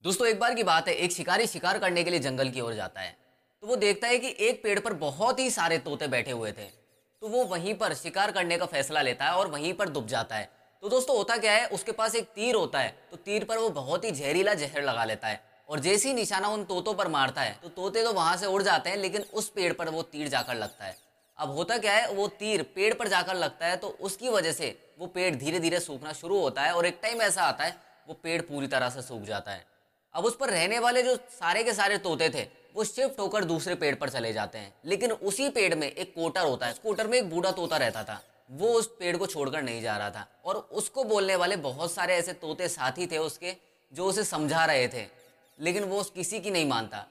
दोस्तों एक बार की बात है, एक शिकारी शिकार करने के लिए जंगल की ओर जाता है। तो वो देखता है कि एक पेड़ पर बहुत ही सारे तोते बैठे हुए थे। तो वो वहीं पर शिकार करने का फैसला लेता है और वहीं पर डूब जाता है। तो दोस्तों होता क्या है, उसके पास एक तीर होता है। तो तीर पर वो बहुत ही जहरीला जहर लगा लेता है और जैसे ही निशाना उन तोतों पर मारता है तो तोते तो वहां से उड़ जाते हैं, लेकिन उस पेड़ पर वो तीर जाकर लगता है। अब होता क्या है, वो तीर पेड़ पर जाकर लगता है तो उसकी वजह से वो पेड़ धीरे धीरे सूखना शुरू होता है और एक टाइम ऐसा आता है वो पेड़ पूरी तरह से सूख जाता है। अब उस पर रहने वाले जो सारे के सारे तोते थे वो शिफ्ट होकर दूसरे पेड़ पर चले जाते हैं, लेकिन उसी पेड़ में एक कोटर होता है। उस कोटर में एक बूढ़ा तोता रहता था। वो उस पेड़ को छोड़कर नहीं जा रहा था और उसको बोलने वाले बहुत सारे ऐसे तोते साथी थे उसके, जो उसे समझा रहे थे, लेकिन वो किसी की नहीं मानता।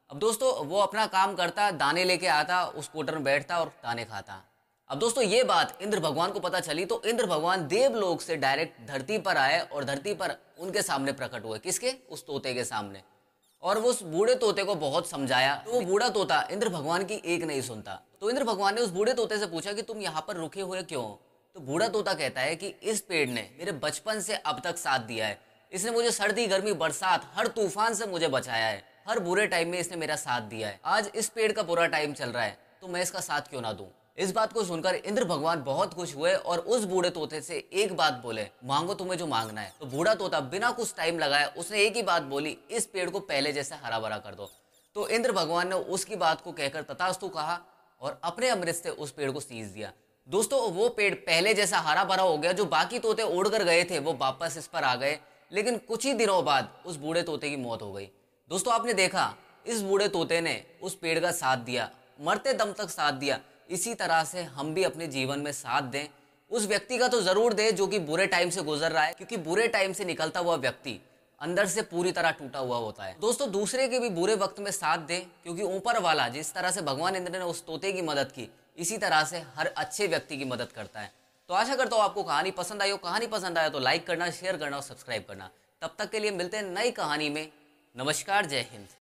अब दोस्तों वो अपना काम करता, दाने लेके आता, उस कोटर में बैठता और दाने खाता। अब दोस्तों ये बात इंद्र भगवान को पता चली तो इंद्र भगवान देवलोक से डायरेक्ट धरती पर आए और धरती पर उनके सामने प्रकट हुए। किसके? उस तोते के सामने। और वो उस बूढ़े तोते को बहुत समझाया तो वो बूढ़ा तोता इंद्र भगवान की एक नहीं सुनता। तो इंद्र भगवान ने उस बूढ़े तोते से पूछा कि तुम यहाँ पर रुके हुए क्यों हो? तो बूढ़ा तोता कहता है कि इस पेड़ ने मेरे बचपन से अब तक साथ दिया है। इसने मुझे सर्दी गर्मी बरसात हर तूफान से मुझे बचाया है। हर बुरे टाइम में इसने मेरा साथ दिया है। आज इस पेड़ का बुरा टाइम चल रहा है तो मैं इसका साथ क्यों ना दूं? इस बात को सुनकर इंद्र भगवान बहुत खुश हुए और उस बूढ़े तोते से एक बात बोले, मांगो तुम्हें जो मांगना है। तो बूढ़ा तोता बिना कुछ टाइम लगाए उसने एक ही बात बोली, इस पेड़ को पहले जैसे हरा भरा कर दो। तो इंद्र भगवान ने उसकी बात को कहकर तथास्तु कहा और अपने अमृत से उस पेड़ को सींच दिया। दोस्तों वो पेड़ पहले जैसा हरा भरा हो गया। जो बाकी तोते उड़ कर गए थे वो वापस इस पर आ गए, लेकिन कुछ ही दिनों बाद उस बूढ़े तोते की मौत हो गई। दोस्तों आपने देखा, इस बूढ़े तोते ने उस पेड़ का साथ दिया, मरते दम तक साथ दिया। इसी तरह से हम भी अपने जीवन में साथ दें। उस व्यक्ति का तो जरूर दें जो कि बुरे टाइम से गुजर रहा है, क्योंकि बुरे टाइम से निकलता हुआ व्यक्ति अंदर से पूरी तरह टूटा हुआ होता है। दोस्तों दूसरे के भी बुरे वक्त में साथ दें, क्योंकि ऊपर वाला जिस तरह से भगवान इंद्र ने उस तोते की मदद की, इसी तरह से हर अच्छे व्यक्ति की मदद करता है। तो आशा करता हूँ आपको कहानी पसंद आई हो। कहानी पसंद आया तो लाइक करना, शेयर करना और सब्सक्राइब करना। तब तक के लिए मिलते हैं नई कहानी में। नमस्कार, जय हिंद।